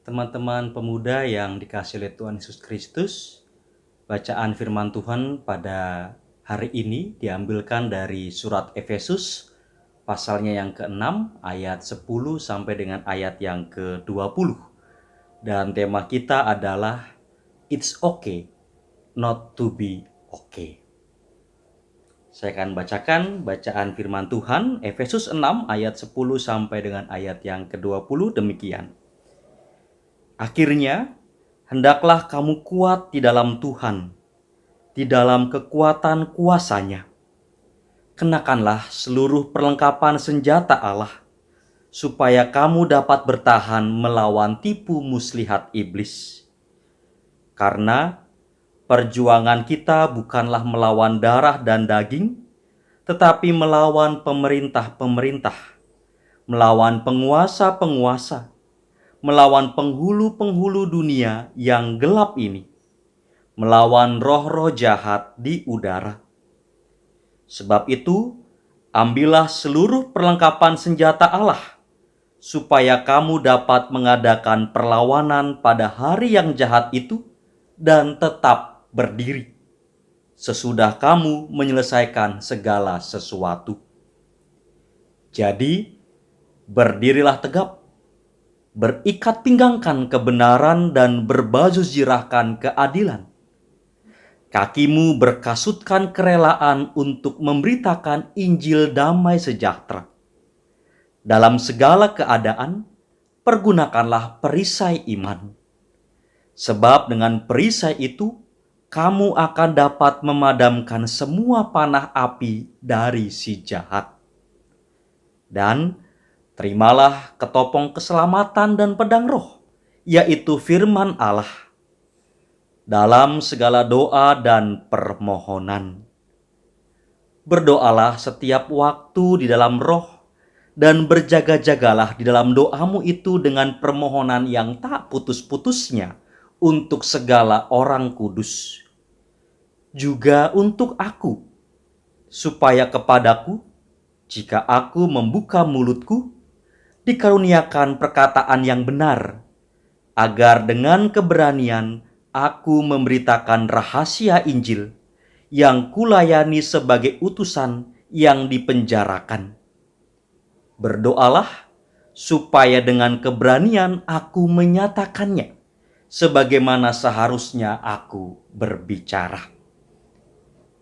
Teman-teman pemuda yang dikasihi oleh Tuhan Yesus Kristus, bacaan firman Tuhan pada hari ini diambilkan dari surat Efesus, pasalnya yang ke-6, ayat 10 sampai dengan ayat yang ke-20. Dan tema kita adalah It's okay not to be okay. Saya akan bacakan bacaan firman Tuhan, Efesus 6 ayat 10 sampai dengan ayat yang ke-20 demikian. Akhirnya, hendaklah kamu kuat di dalam Tuhan, di dalam kekuatan kuasa-Nya. Kenakanlah seluruh perlengkapan senjata Allah, supaya kamu dapat bertahan melawan tipu muslihat iblis. Karena perjuangan kita bukanlah melawan darah dan daging, tetapi melawan pemerintah-pemerintah, melawan penguasa-penguasa, melawan penghulu-penghulu dunia yang gelap ini, melawan roh-roh jahat di udara. Sebab itu, ambillah seluruh perlengkapan senjata Allah, supaya kamu dapat mengadakan perlawanan pada hari yang jahat itu dan tetap berdiri, sesudah kamu menyelesaikan segala sesuatu. Jadi, berdirilah tegap, berikat pinggangkan kebenaran dan berbaju zirahkan keadilan. Kakimu berkasutkan kerelaan untuk memberitakan Injil damai sejahtera. Dalam segala keadaan, pergunakanlah perisai iman. Sebab dengan perisai itu, kamu akan dapat memadamkan semua panah api dari si jahat. Dan terimalah ketopong keselamatan dan pedang roh, yaitu firman Allah. Dalam segala doa dan permohonan, berdoalah setiap waktu di dalam roh, dan berjaga-jagalah di dalam doamu itu dengan permohonan yang tak putus-putusnya untuk segala orang kudus. Juga untuk aku, supaya kepadaku, jika aku membuka mulutku, dikaruniakan perkataan yang benar, agar dengan keberanian aku memberitakan rahasia Injil yang kulayani sebagai utusan yang dipenjarakan. Berdoalah supaya dengan keberanian aku menyatakannya, sebagaimana seharusnya aku berbicara.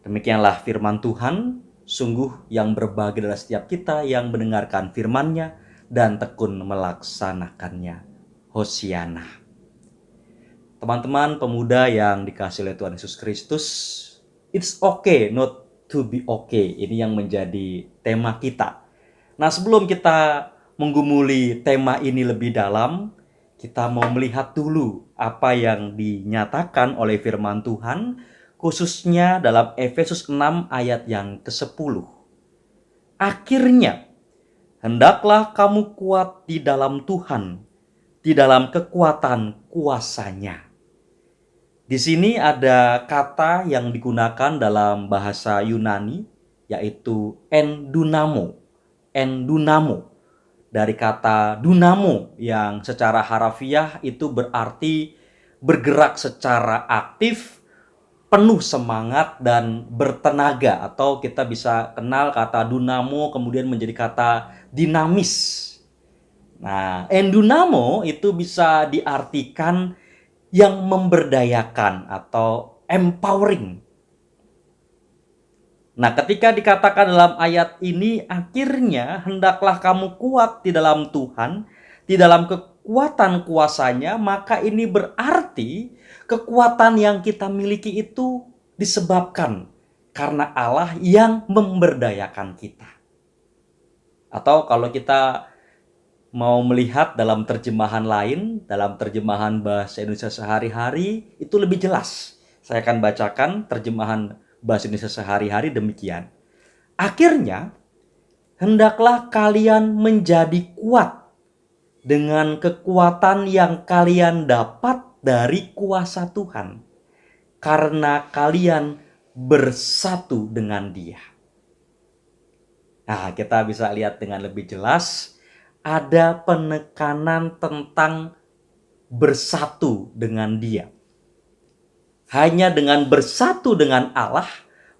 Demikianlah firman Tuhan. Sungguh yang berbahagia adalah setiap kita yang mendengarkan firman-Nya dan tekun melaksanakannya. Hosiana. Teman-teman pemuda yang dikasihi oleh Tuhan Yesus Kristus, it's okay not to be okay. Ini yang menjadi tema kita. Nah, sebelum kita menggumuli tema ini lebih dalam, kita mau melihat dulu apa yang dinyatakan oleh firman Tuhan, khususnya dalam Efesus 6 ayat yang ke-10. Akhirnya, hendaklah kamu kuat di dalam Tuhan, di dalam kekuatan kuasa-Nya. Di sini ada kata yang digunakan dalam bahasa Yunani, yaitu endunamo. Endunamo. Dari kata dunamo yang secara harafiah itu berarti bergerak secara aktif, penuh semangat dan bertenaga, atau kita bisa kenal kata dunamo kemudian menjadi kata dinamis. Nah, endunamo itu bisa diartikan yang memberdayakan atau empowering. Nah, ketika dikatakan dalam ayat ini, akhirnya hendaklah kamu kuat di dalam Tuhan, di dalam kekuatan kuasa-Nya, maka ini berarti kekuatan yang kita miliki itu disebabkan karena Allah yang memberdayakan kita. Atau kalau kita mau melihat dalam terjemahan lain, dalam terjemahan bahasa Indonesia sehari-hari, itu lebih jelas. Saya akan bacakan terjemahan bahasa Indonesia sehari-hari demikian. Akhirnya, hendaklah kalian menjadi kuat dengan kekuatan yang kalian dapat dari kuasa Tuhan, karena kalian bersatu dengan Dia. Nah, kita bisa lihat dengan lebih jelas, ada penekanan tentang bersatu dengan Dia. Hanya dengan bersatu dengan Allah,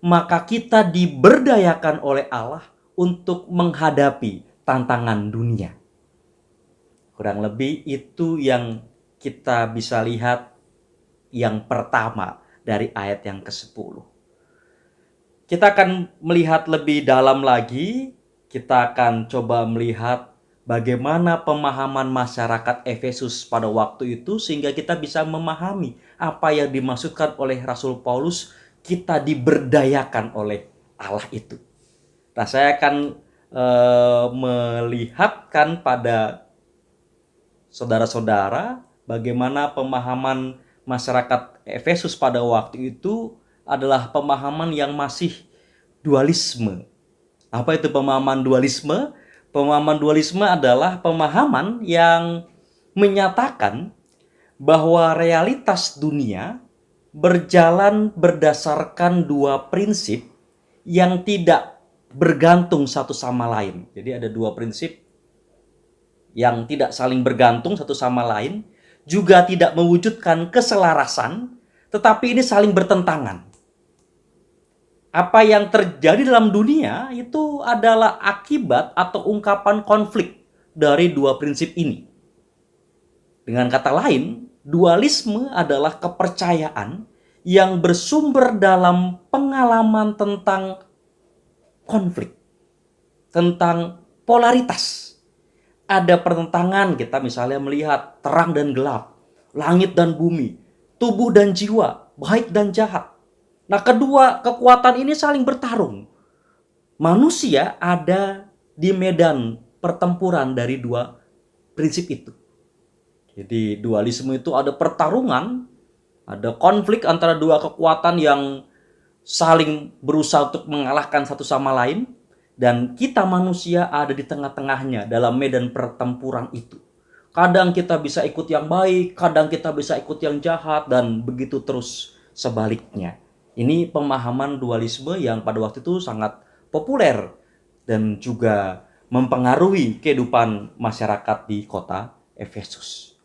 maka kita diberdayakan oleh Allah untuk menghadapi tantangan dunia. Kurang lebih itu yang kita bisa lihat yang pertama dari ayat yang ke-10. Kita akan melihat lebih dalam lagi, kita akan coba melihat bagaimana pemahaman masyarakat Efesus pada waktu itu sehingga kita bisa memahami apa yang dimaksudkan oleh Rasul Paulus, kita diberdayakan oleh Allah itu. Nah, saya akan melihatkan pada saudara-saudara bagaimana pemahaman masyarakat Efesus pada waktu itu adalah pemahaman yang masih dualisme. Apa itu pemahaman dualisme? Pemahaman dualisme adalah pemahaman yang menyatakan bahwa realitas dunia berjalan berdasarkan dua prinsip yang tidak bergantung satu sama lain. Jadi ada dua prinsip yang tidak saling bergantung satu sama lain, juga tidak mewujudkan keselarasan, tetapi ini saling bertentangan. Apa yang terjadi dalam dunia itu adalah akibat atau ungkapan konflik dari dua prinsip ini. Dengan kata lain, dualisme adalah kepercayaan yang bersumber dalam pengalaman tentang konflik, tentang polaritas. Ada pertentangan, kita misalnya melihat terang dan gelap, langit dan bumi, tubuh dan jiwa, baik dan jahat. Nah, kedua kekuatan ini saling bertarung. Manusia ada di medan pertempuran dari dua prinsip itu. Jadi dualisme itu ada pertarungan, ada konflik antara dua kekuatan yang saling berusaha untuk mengalahkan satu sama lain. Dan kita manusia ada di tengah-tengahnya dalam medan pertempuran itu. Kadang kita bisa ikut yang baik, kadang kita bisa ikut yang jahat, dan begitu terus sebaliknya. Ini pemahaman dualisme yang pada waktu itu sangat populer dan juga mempengaruhi kehidupan masyarakat di kota Efesus.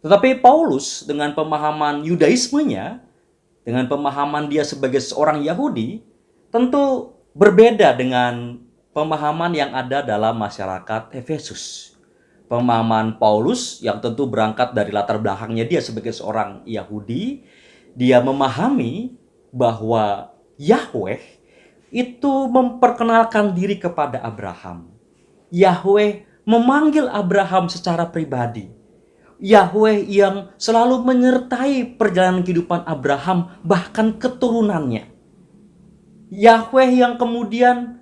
Tetapi Paulus dengan pemahaman Yudaismenya, dengan pemahaman dia sebagai seorang Yahudi, tentu berbeda dengan pemahaman yang ada dalam masyarakat Efesus. Pemahaman Paulus yang tentu berangkat dari latar belakangnya dia sebagai seorang Yahudi, dia memahami bahwa Yahweh itu memperkenalkan diri kepada Abraham. Yahweh memanggil Abraham secara pribadi. Yahweh yang selalu menyertai perjalanan kehidupan Abraham, bahkan keturunannya. Yahweh yang kemudian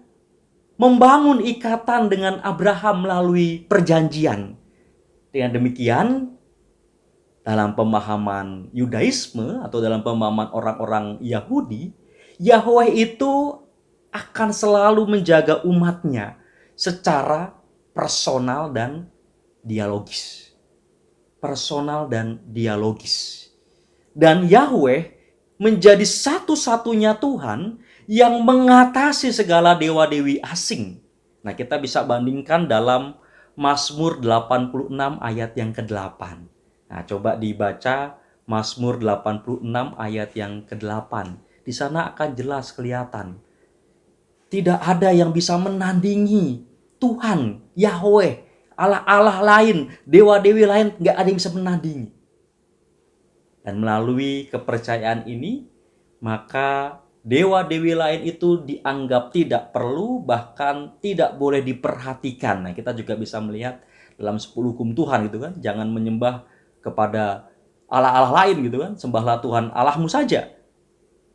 membangun ikatan dengan Abraham melalui perjanjian. Dengan demikian, dalam pemahaman Yudaisme atau dalam pemahaman orang-orang Yahudi, Yahweh itu akan selalu menjaga umatnya secara personal dan dialogis. Personal dan dialogis. Dan Yahweh menjadi satu-satunya Tuhan yang mengatasi segala dewa-dewi asing. Nah, kita bisa bandingkan dalam Mazmur 86 ayat yang ke-8. Nah, coba dibaca Mazmur 86 ayat yang ke-8. Di sana akan jelas kelihatan. Tidak ada yang bisa menandingi Tuhan, Yahweh, Allah-Allah lain, dewa-dewi lain, nggak ada yang bisa menandingi. Dan melalui kepercayaan ini, maka dewa-dewi lain itu dianggap tidak perlu, bahkan tidak boleh diperhatikan. Nah, kita juga bisa melihat dalam 10 hukum Tuhan gitu kan, jangan menyembah kepada Allah-Allah lain gitu kan, sembahlah Tuhan Allahmu saja.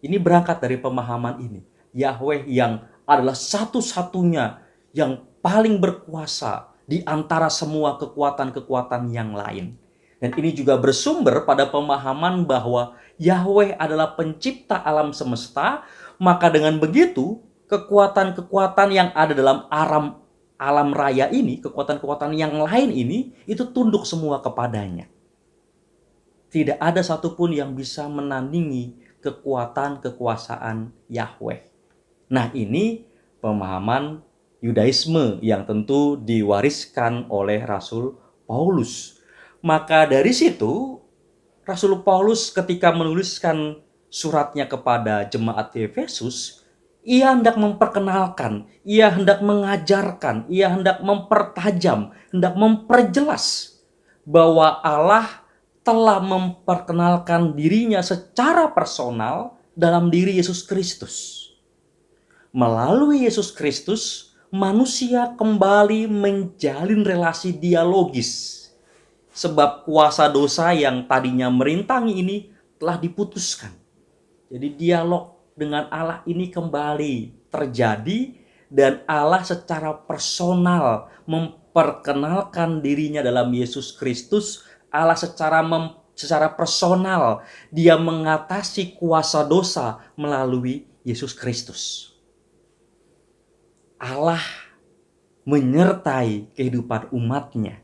Ini berangkat dari pemahaman ini. Yahweh yang adalah satu-satunya yang paling berkuasa di antara semua kekuatan-kekuatan yang lain. Dan ini juga bersumber pada pemahaman bahwa Yahweh adalah pencipta alam semesta, maka dengan begitu kekuatan-kekuatan yang ada dalam alam raya ini, kekuatan-kekuatan yang lain ini, itu tunduk semua kepadanya. Tidak ada satupun yang bisa menandingi kekuatan kekuasaan Yahweh. Nah, ini pemahaman Yudaisme yang tentu diwariskan oleh Rasul Paulus. Maka dari situ Rasul Paulus ketika menuliskan suratnya kepada jemaat di Efesus, ia hendak memperkenalkan, ia hendak mengajarkan, ia hendak mempertajam, hendak memperjelas bahwa Allah telah memperkenalkan dirinya secara personal dalam diri Yesus Kristus. Melalui Yesus Kristus, manusia kembali menjalin relasi dialogis. Sebab kuasa dosa yang tadinya merintangi ini telah diputuskan. Jadi dialog dengan Allah ini kembali terjadi dan Allah secara personal memperkenalkan dirinya dalam Yesus Kristus. Allah secara personal dia mengatasi kuasa dosa melalui Yesus Kristus. Allah menyertai kehidupan umatnya.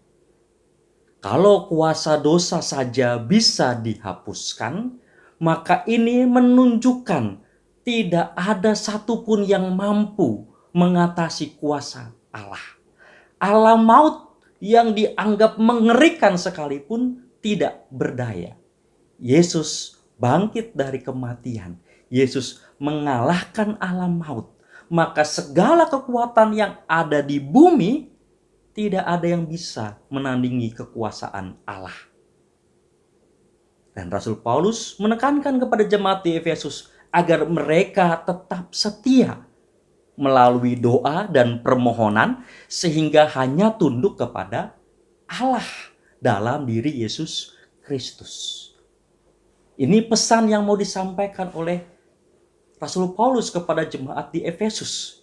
Kalau kuasa dosa saja bisa dihapuskan, maka ini menunjukkan tidak ada satupun yang mampu mengatasi kuasa Allah. Alam maut yang dianggap mengerikan sekalipun tidak berdaya. Yesus bangkit dari kematian. Yesus mengalahkan alam maut. Maka segala kekuatan yang ada di bumi tidak ada yang bisa menandingi kekuasaan Allah. Dan Rasul Paulus menekankan kepada jemaat di Efesus agar mereka tetap setia melalui doa dan permohonan sehingga hanya tunduk kepada Allah dalam diri Yesus Kristus. Ini pesan yang mau disampaikan oleh Rasul Paulus kepada jemaat di Efesus.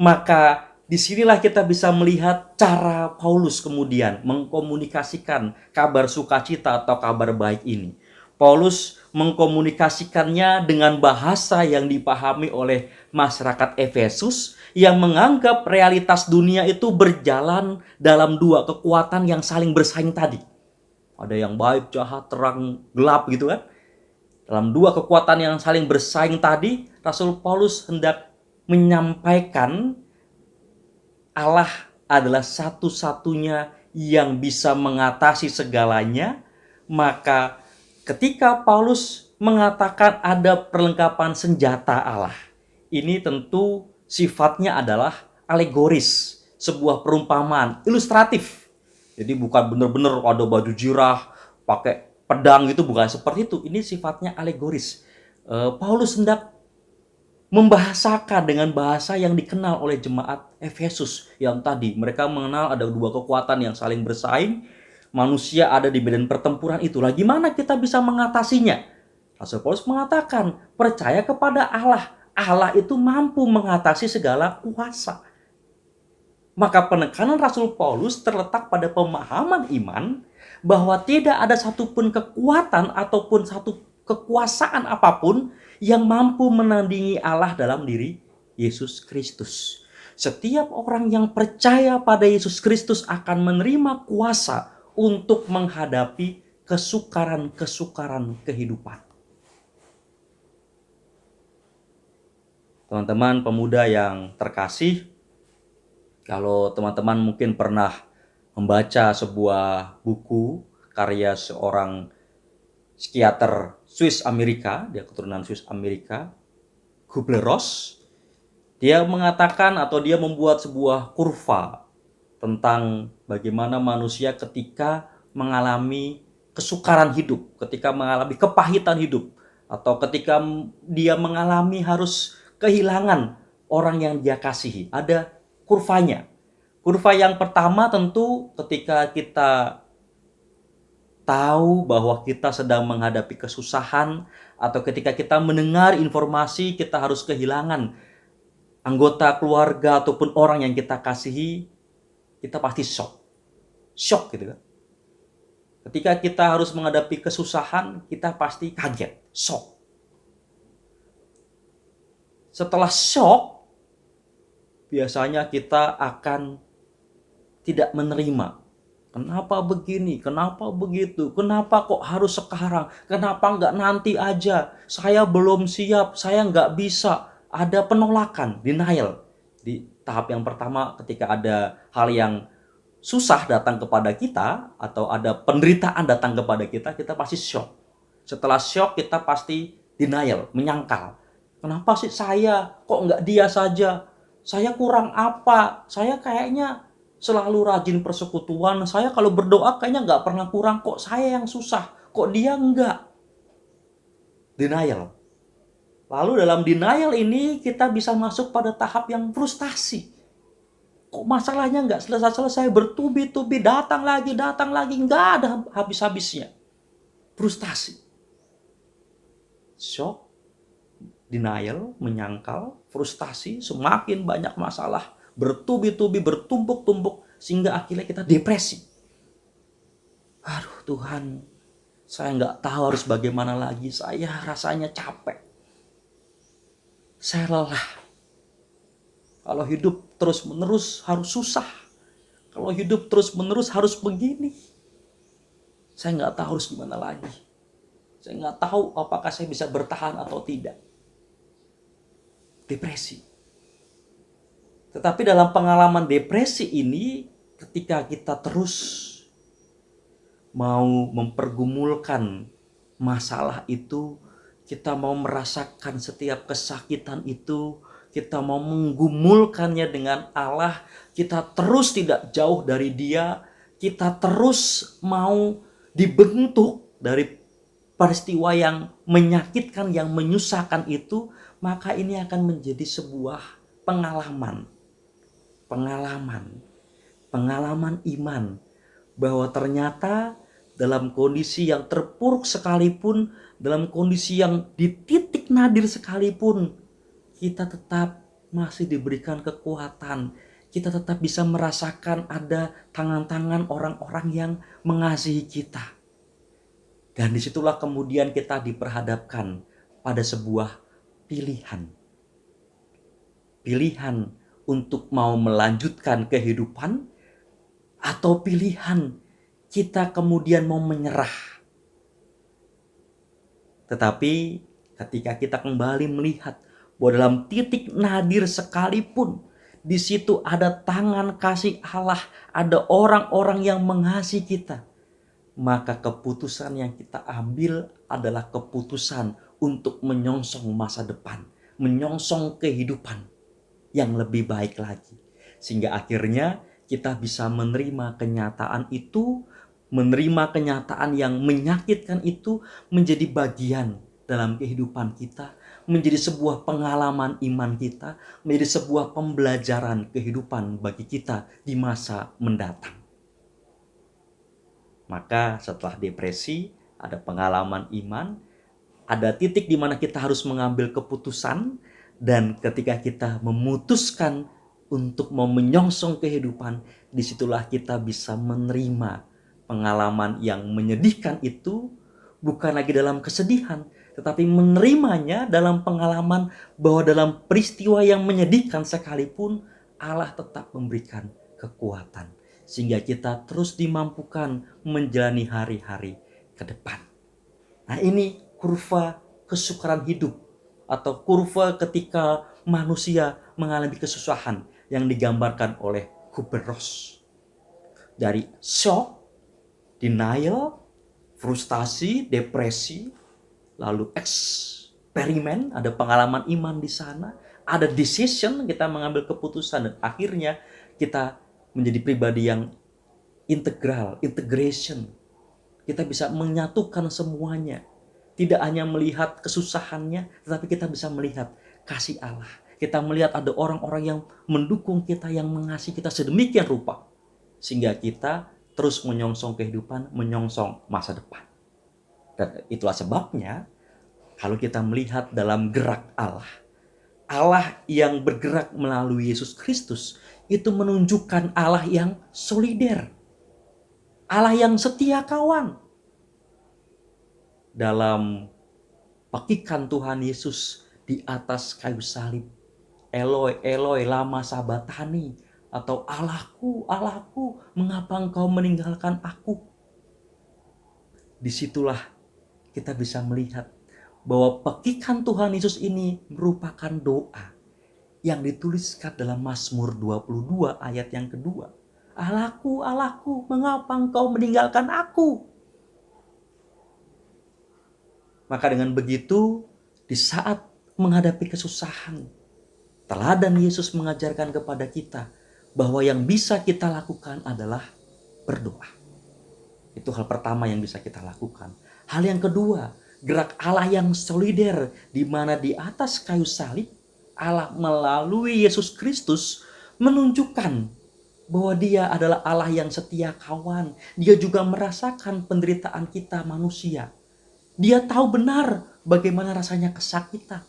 Maka disinilah kita bisa melihat cara Paulus kemudian mengkomunikasikan kabar sukacita atau kabar baik ini. Paulus mengkomunikasikannya dengan bahasa yang dipahami oleh masyarakat Efesus yang menganggap realitas dunia itu berjalan dalam dua kekuatan yang saling bersaing tadi. Ada yang baik, jahat, terang, gelap gitu kan. Dalam dua kekuatan yang saling bersaing tadi, Rasul Paulus hendak menyampaikan Allah adalah satu-satunya yang bisa mengatasi segalanya. Maka ketika Paulus mengatakan ada perlengkapan senjata Allah, ini tentu sifatnya adalah alegoris, sebuah perumpamaan, ilustratif. Jadi bukan benar-benar ada baju jirah, pakai pedang itu, bukan seperti itu. Ini sifatnya alegoris. Paulus hendak membahasakan dengan bahasa yang dikenal oleh jemaat Efesus yang tadi. Mereka mengenal ada dua kekuatan yang saling bersaing. Manusia ada di medan pertempuran itulah. Gimana kita bisa mengatasinya? Rasul Paulus mengatakan, percaya kepada Allah. Allah itu mampu mengatasi segala kuasa. Maka penekanan Rasul Paulus terletak pada pemahaman iman bahwa tidak ada satupun kekuatan ataupun satu kekuasaan apapun yang mampu menandingi Allah dalam diri Yesus Kristus. Setiap orang yang percaya pada Yesus Kristus akan menerima kuasa untuk menghadapi kesukaran-kesukaran kehidupan. Teman-teman pemuda yang terkasih, kalau teman-teman mungkin pernah membaca sebuah buku karya seorang psikiater Swiss Amerika, dia keturunan Swiss Amerika, Kubler-Ross, dia mengatakan atau dia membuat sebuah kurva tentang bagaimana manusia ketika mengalami kesukaran hidup, ketika mengalami kepahitan hidup, atau ketika dia mengalami harus kehilangan orang yang dia kasihi. Ada kurvanya. Kurva yang pertama tentu ketika kita tahu bahwa kita sedang menghadapi kesusahan atau ketika kita mendengar informasi kita harus kehilangan anggota keluarga ataupun orang yang kita kasihi, kita pasti shock gitu kan. Ketika kita harus menghadapi kesusahan, kita pasti kaget, shock. Setelah shock, biasanya kita akan tidak menerima. Kenapa begini? Kenapa begitu? Kenapa kok harus sekarang? Kenapa nggak nanti aja? Saya belum siap, saya nggak bisa. Ada penolakan, denial. Di tahap yang pertama ketika ada hal yang susah datang kepada kita atau ada penderitaan datang kepada kita, kita pasti shock. Setelah shock kita pasti denial, menyangkal. Kenapa sih saya? Kok nggak dia saja? Saya kurang apa? Saya kayaknya selalu rajin persekutuan. Saya kalau berdoa kayaknya nggak pernah kurang. Kok saya yang susah? Kok dia enggak? Denial. Lalu dalam denial ini kita bisa masuk pada tahap yang frustasi. Kok masalahnya nggak selesai-selesai, bertubi-tubi, datang lagi, nggak ada habis-habisnya. Frustasi. Shock, denial, menyangkal, frustasi, semakin banyak masalah, bertubi-tubi, bertumpuk-tumpuk, sehingga akhirnya kita depresi. Aduh Tuhan, saya nggak tahu harus bagaimana lagi, saya rasanya capek. Saya lelah. Kalau hidup terus-menerus harus susah. Kalau hidup terus-menerus harus begini. Saya nggak tahu harus gimana lagi. Saya nggak tahu apakah saya bisa bertahan atau tidak. Depresi. Tetapi dalam pengalaman depresi ini, ketika kita terus mau mempergumulkan masalah itu, kita mau merasakan setiap kesakitan itu, kita mau menggumulkannya dengan Allah, kita terus tidak jauh dari Dia, kita terus mau dibentuk dari peristiwa yang menyakitkan, yang menyusahkan itu, maka ini akan menjadi sebuah pengalaman iman, bahwa ternyata dalam kondisi yang terpuruk sekalipun, dalam kondisi yang di titik nadir sekalipun, kita tetap masih diberikan kekuatan. Kita tetap bisa merasakan ada tangan-tangan orang-orang yang mengasihi kita. Dan disitulah kemudian kita diperhadapkan pada sebuah pilihan. Pilihan untuk mau melanjutkan kehidupan, atau pilihan kita kemudian mau menyerah. Tetapi ketika kita kembali melihat bahwa dalam titik nadir sekalipun, di situ ada tangan kasih Allah, ada orang-orang yang mengasihi kita, maka keputusan yang kita ambil adalah keputusan untuk menyongsong masa depan, menyongsong kehidupan yang lebih baik lagi. Sehingga akhirnya kita bisa menerima kenyataan itu, menerima kenyataan yang menyakitkan itu menjadi bagian dalam kehidupan kita, menjadi sebuah pengalaman iman kita, menjadi sebuah pembelajaran kehidupan bagi kita di masa mendatang. Maka setelah depresi, ada pengalaman iman, ada titik di mana kita harus mengambil keputusan, dan ketika kita memutuskan untuk mau menyongsong kehidupan, disitulah kita bisa menerima pengalaman yang menyedihkan itu, bukan lagi dalam kesedihan, tetapi menerimanya dalam pengalaman bahwa dalam peristiwa yang menyedihkan sekalipun, Allah tetap memberikan kekuatan, sehingga kita terus dimampukan menjalani hari-hari ke depan. Nah, ini kurva kesukaran hidup, atau kurva ketika manusia mengalami kesusahan yang digambarkan oleh Kubler-Ross. Dari shock, denial, frustasi, depresi, lalu eksperimen, ada pengalaman iman di sana, ada decision, kita mengambil keputusan, dan akhirnya kita menjadi pribadi yang integral, integration. Kita bisa menyatukan semuanya. Tidak hanya melihat kesusahannya, tetapi kita bisa melihat kasih Allah. Kita melihat ada orang-orang yang mendukung kita, yang mengasihi kita sedemikian rupa, sehingga kita terus menyongsong kehidupan, menyongsong masa depan. Dan itulah sebabnya kalau kita melihat dalam gerak Allah, Allah yang bergerak melalui Yesus Kristus, itu menunjukkan Allah yang solider, Allah yang setia kawan. Dalam pekikan Tuhan Yesus di atas kayu salib, Eloi, Eloi, lama sabatani, atau Allahku, Allahku, mengapa engkau meninggalkan aku? Disitulah kita bisa melihat bahwa pekikan Tuhan Yesus ini merupakan doa yang dituliskan dalam Mazmur 22 ayat yang kedua. "Allahku, Allahku, mengapa engkau meninggalkan aku?" Maka dengan begitu, di saat menghadapi kesusahan, teladan Yesus mengajarkan kepada kita bahwa yang bisa kita lakukan adalah berdoa. Itu hal pertama yang bisa kita lakukan. Hal yang kedua, gerak Allah yang solider, di mana di atas kayu salib, Allah melalui Yesus Kristus menunjukkan bahwa Dia adalah Allah yang setia kawan. Dia juga merasakan penderitaan kita manusia. Dia tahu benar bagaimana rasanya kesakitan.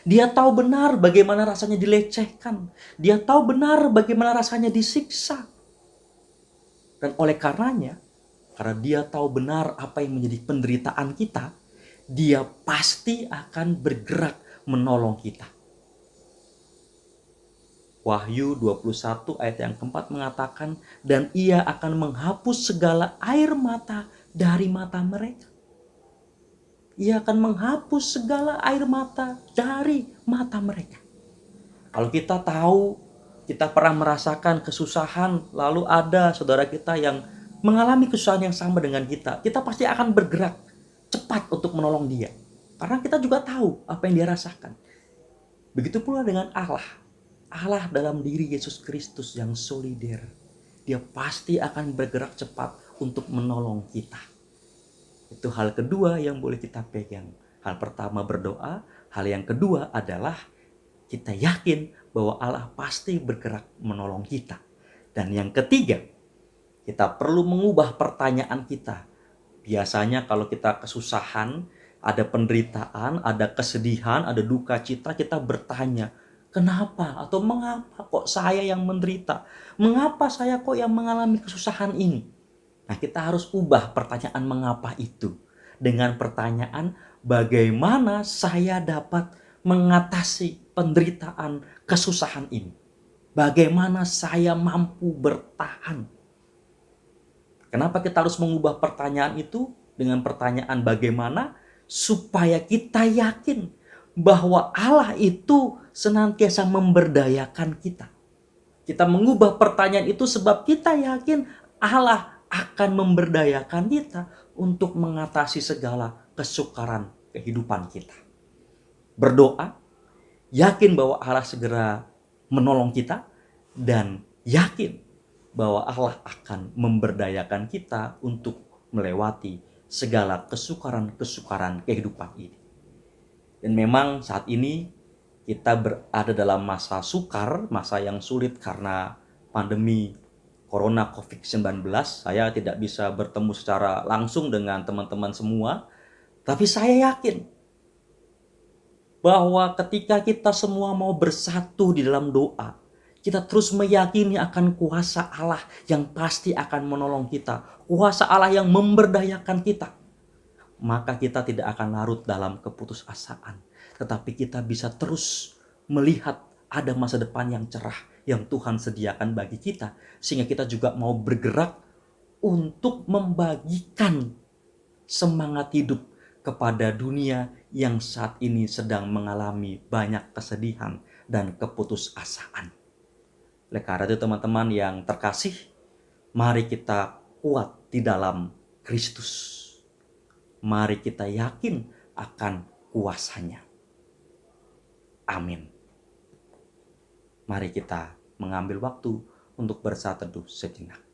Dia tahu benar bagaimana rasanya dilecehkan. Dia tahu benar bagaimana rasanya disiksa. Dan oleh karenanya, karena dia tahu benar apa yang menjadi penderitaan kita, dia pasti akan bergerak menolong kita. Wahyu 21 ayat yang keempat mengatakan, dan ia akan menghapus segala air mata dari mata mereka. Ia akan menghapus segala air mata dari mata mereka. Kalau kita tahu, kita pernah merasakan kesusahan, lalu ada saudara kita yang mengalami kesusahan yang sama dengan kita pasti akan bergerak cepat untuk menolong dia. Karena kita juga tahu apa yang dia rasakan. Begitu pula dengan Allah. Allah dalam diri Yesus Kristus yang solider. Dia pasti akan bergerak cepat untuk menolong kita. Itu hal kedua yang boleh kita pegang. Hal pertama berdoa, hal yang kedua adalah kita yakin bahwa Allah pasti bergerak menolong kita. Dan yang ketiga, kita perlu mengubah pertanyaan kita. Biasanya kalau kita kesusahan, ada penderitaan, ada kesedihan, ada duka cita, kita bertanya, kenapa atau mengapa kok saya yang menderita? Mengapa saya kok yang mengalami kesusahan ini? Nah, kita harus ubah pertanyaan mengapa itu dengan pertanyaan bagaimana saya dapat mengatasi penderitaan kesusahan ini. Bagaimana saya mampu bertahan? Kenapa kita harus mengubah pertanyaan itu dengan pertanyaan bagaimana? Supaya kita yakin bahwa Allah itu senantiasa memberdayakan kita. Kita mengubah pertanyaan itu sebab kita yakin Allah akan memberdayakan kita untuk mengatasi segala kesukaran kehidupan kita. Berdoa, yakin bahwa Allah segera menolong kita, dan yakin bahwa Allah akan memberdayakan kita untuk melewati segala kesukaran-kesukaran kehidupan ini. Dan memang saat ini kita berada dalam masa sukar, masa yang sulit karena pandemi Corona COVID-19. Saya tidak bisa bertemu secara langsung dengan teman-teman semua, tapi saya yakin bahwa ketika kita semua mau bersatu di dalam doa, kita terus meyakini akan kuasa Allah yang pasti akan menolong kita, kuasa Allah yang memberdayakan kita, maka kita tidak akan larut dalam keputusasaan, tetapi kita bisa terus melihat ada masa depan yang cerah yang Tuhan sediakan bagi kita, sehingga kita juga mau bergerak untuk membagikan semangat hidup kepada dunia yang saat ini sedang mengalami banyak kesedihan dan keputusasaan. Oleh karena itu teman-teman yang terkasih, mari kita kuat di dalam Kristus. Mari kita yakin akan kuasanya. Amin. Mari kita mengambil waktu untuk bersatu teduh sejenak.